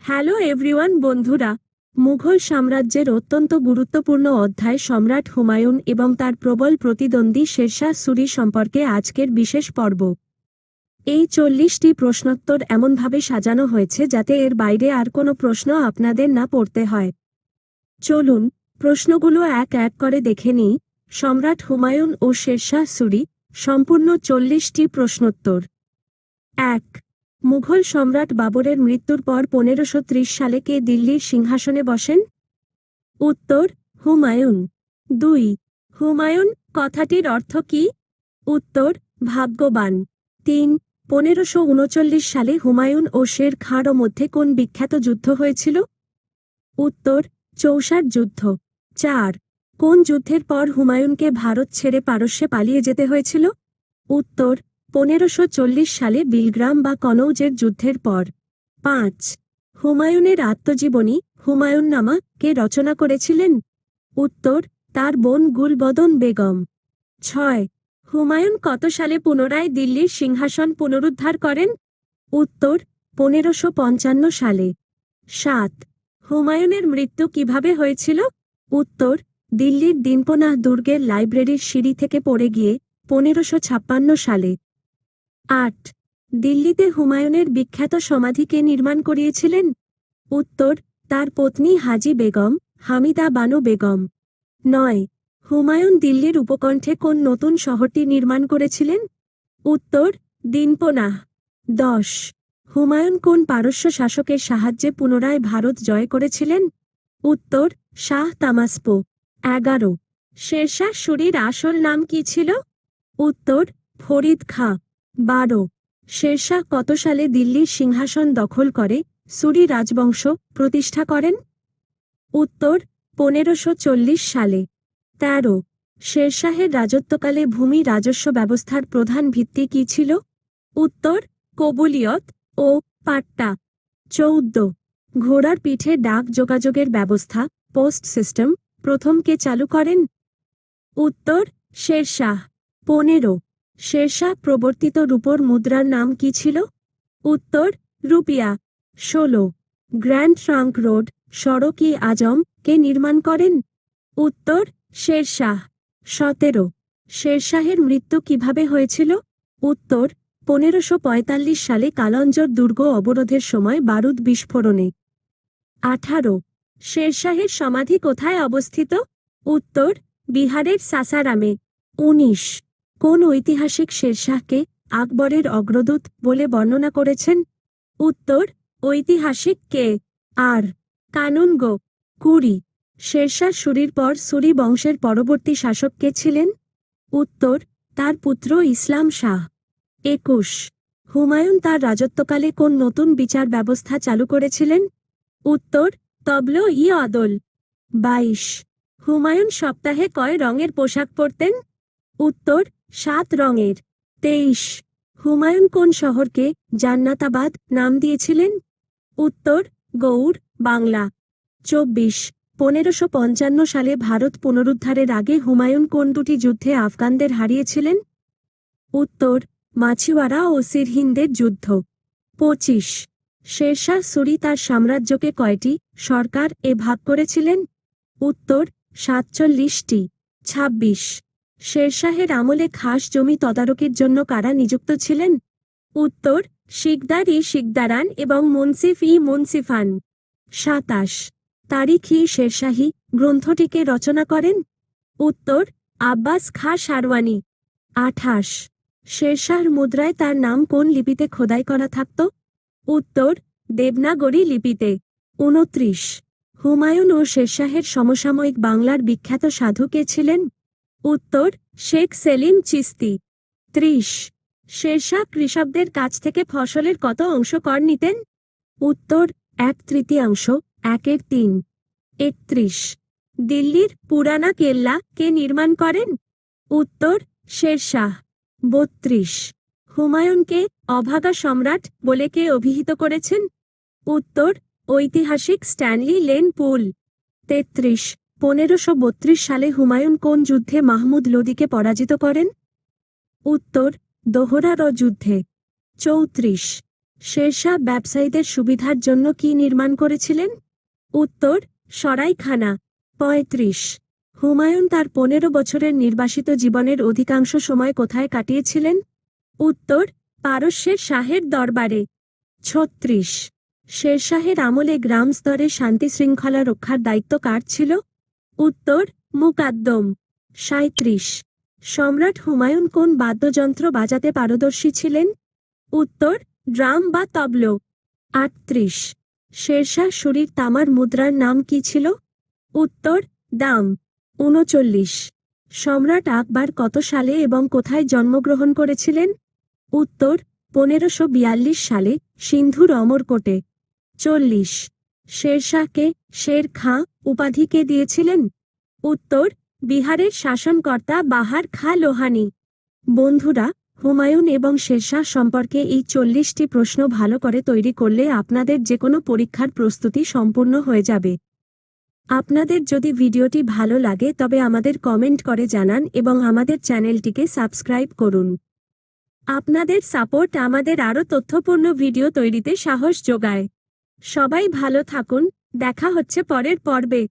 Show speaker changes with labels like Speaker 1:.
Speaker 1: Hello everyone বন্ধুরা, মুঘল সাম্রাজ্যের অত্যন্ত গুরুত্বপূর্ণ অধ্যায় সম্রাট হুমায়ুন এবং তার প্রবল প্রতিদ্বন্দ্বী শেরশাহ সুরি সম্পর্কে আজকের বিশেষ পর্ব। এই 40টি প্রশ্নোত্তর এমনভাবে সাজানো হয়েছে যাতে এর বাইরে আর কোনো প্রশ্ন আপনাদের না পড়তে হয়। চলুন প্রশ্নগুলো এক এক করে দেখে নিই। সম্রাট হুমায়ুন ও শেরশাহ সুরি, সম্পূর্ণ 40টি প্রশ্নোত্তর। ১. মুঘল সম্রাট বাবরের মৃত্যুর পর 1530 সালে কে দিল্লির সিংহাসনে বসেন? উত্তর: হুমায়ুন। ২. হুমায়ুন কথাটির অর্থ কী? উত্তর: ভাগ্যবান। ৩. 1539 সালে হুমায়ুন ও শের খাঁর মধ্যে কোন বিখ্যাত যুদ্ধ হয়েছিল? উত্তর: চৌসার যুদ্ধ। ৪. কোন যুদ্ধের পর হুমায়ুনকে ভারত ছেড়ে পারস্যে পালিয়ে যেতে হয়েছিল? উত্তর: 1540 সালে বিলগ্রাম বা কনৌজের যুদ্ধের পর। ৫. হুমায়ুনের আত্মজীবনী হুমায়ুননামা কে রচনা করেছিলেন? উত্তর: তার বোন গুলবদন বেগম। ৬. হুমায়ুন কত সালে পুনরায় দিল্লির সিংহাসন পুনরুদ্ধার করেন? উত্তর: 1555 সালে। ৭. হুমায়ুনের মৃত্যু কিভাবে হয়েছিল? উত্তর: দিল্লির দিনপনাহ দুর্গের লাইব্রেরির সিঁড়ি থেকে পড়ে গিয়ে 1556 সালে। ৮. দিল্লিতে হুমায়ুনের বিখ্যাত সমাধি কে নির্মাণ করিয়েছিলেন? উত্তর: তার পত্নী হাজি বেগম, হামিদা বানু বেগম। ৯. হুমায়ুন দিল্লির উপকণ্ঠে কোন নতুন শহরটি নির্মাণ করেছিলেন? উত্তর: দিনপনাহ। ১০. হুমায়ুন কোন পারস্য শাসকের সাহায্যে পুনরায় ভারত জয় করেছিলেন? উত্তর: শাহ তামাসপো। ১১. শেরশাহ সুরির আসল নাম কী ছিল? উত্তর: ফরিদ খাঁ। ১২. শেরশাহ কত সালে দিল্লির সিংহাসন দখল করে সুরি রাজবংশ প্রতিষ্ঠা করেন? উত্তর: 1540 সালে। ১৩. শেরশাহের রাজত্বকালে ভূমি রাজস্ব ব্যবস্থার প্রধান ভিত্তি কী ছিল? উত্তর: কবুলিয়ত ও পাট্টা। ১৪. ঘোড়ার পিঠে ডাক যোগাযোগের ব্যবস্থা পোস্ট সিস্টেম প্রথম কে চালু করেন? উত্তর: শেরশাহ। ১৫. শেরশাহ প্রবর্তিত রূপোর মুদ্রার নাম কী ছিল? উত্তর: রুপিয়া। ১৬. গ্র্যান্ড ট্রাঙ্ক রোড সড়ক ই আজম কে নির্মাণ করেন? উত্তর: শেরশাহ। ১৭. শেরশাহের মৃত্যু কিভাবে হয়েছিল? উত্তর: 1545 সালে কালঞ্জর দুর্গ অবরোধের সময় বারুদ বিস্ফোরণে। ১৮. শেরশাহের সমাধি কোথায় অবস্থিত? উত্তর: বিহারের সাসারামে। ১৯. কোন ঐতিহাসিক শেরশাহকে আকবরের অগ্রদূত বলে বর্ণনা করেছেন? উত্তর: ঐতিহাসিক কে আর কানুনগো। ২০. শেরশাহ সুরির পর সুরি বংশের পরবর্তী শাসক কে ছিলেন? উত্তর: তার পুত্র ইসলাম শাহ। ২১. হুমায়ুন তার রাজত্বকালে কোন নতুন বিচার ব্যবস্থা চালু করেছিলেন? উত্তর: তবল-ই-আদল। ২২. হুমায়ুন সপ্তাহে কয় রঙের পোশাক পরতেন? উত্তর: ৭ রঙের। ২৩. হুমায়ুন কোন শহরকে জান্নাতাবাদ নাম দিয়েছিলেন? উত্তর: গৌড়, বাংলা। ২৪. 1555 সালে ভারত পুনরুদ্ধারের আগে হুমায়ুন কোন দুটি যুদ্ধে আফগানদের হারিয়েছিলেন? উত্তর: মাছিওয়ারা ও সিরহিন্দের যুদ্ধ। ২৫. শেরশাহ সুরি তার সাম্রাজ্যকে কয়টি সরকার ভাগ করেছিলেন? উত্তর: ৪৭টি। ২৬. শেরশাহের আমলে খাস জমি তদারকির জন্য কারা নিযুক্ত ছিলেন? উত্তর: শিকদার-ই-শিকদারান এবং মুনসিফ-ই-মুনসিফান। ২৭. তারিখ-ই-শেরশাহী গ্রন্থটিকে রচনা করেন? উত্তর: আব্বাস খাঁ সারওয়ানি। ২৮. শেরশাহর মুদ্রায় তার নাম কোন লিপিতে খোদাই করা থাকত? উত্তর: দেবনাগরী লিপিতে। ২৯. হুমায়ুন ও শেরশাহের সমসাময়িক বাংলার বিখ্যাত সাধু কে ছিলেন? উত্তর: শেখ সেলিম চিশতি। ৩০. শেরশাহ কৃষকদের কাছ থেকে ফসলের কত অংশ কর নিতেন? উত্তর: ১/৩ 1/3। ৩১. দিল্লির পুরানা কেল্লা কে নির্মাণ করেন? উত্তর: শেরশাহ। ৩২. হুমায়ুনকে অভাগা সম্রাট বলে কে অভিহিত করেছেন? উত্তর: ঐতিহাসিক স্ট্যানলি লেন পুল। ৩৩. 1532 সালে হুমায়ুন কোন যুদ্ধে মাহমুদ লোদিকে পরাজিত করেন? উত্তর: দোহরা যুদ্ধে। ৩৪. শেরশাহ ব্যবসায়ীদের সুবিধার জন্য কি নির্মাণ করেছিলেন? উত্তর, সরাইখানা। ৩৫। হুমায়ুন তার ১৫ বছরের নির্বাসিত জীবনের অধিকাংশ সময় কোথায় কাটিয়েছিলেন? উত্তর, পারস্যের শাহের দরবারে। ৩৬। শেরশাহের আমলে গ্রাম স্তরে শান্তি শৃঙ্খলা রক্ষার দায়িত্ব কার ছিল? উত্তর, মুকাদ্দম। ৩৭। সম্রাট হুমায়ুন কোন বাদ্যযন্ত্র বাজাতে পারদর্শী ছিলেন? উত্তর, ড্রাম বা তবলো। ৩৮। শেরশাহ সূরির তামার মুদ্রার নাম কি ছিল? উত্তর, দাম। ৩৯। সম্রাট আকবর কত সালে এবং কোথায় জন্মগ্রহণ করেছিলেন? উত্তর, ১৫৪২ সালে সিন্ধুর অমরকোটে। ৪০। শেরশাহকে শের খাঁ উপাধি কে দিয়েছিলেন? উত্তর, বিহারের শাসনকর্তা বাহার খাঁ লোহানী। বন্ধুরা, হুমায়ুন এবং শেরশাহ সম্পর্কে এই ৪০টি প্রশ্ন ভালো করে তৈরি করলে আপনাদের যেকোনো পরীক্ষার প্রস্তুতি সম্পূর্ণ হয়ে যাবে। আপনাদের যদি ভিডিওটি ভালো লাগে তবে আমাদের কমেন্ট করে জানান এবং আমাদের চ্যানেলটিকে সাবস্ক্রাইব করুন। আপনাদের সাপোর্ট আমাদের আরও তথ্যপূর্ণ ভিডিও তৈরিতে সাহস যোগায়। সবাই ভালো থাকুন, দেখা হচ্ছে পরের পর্বে।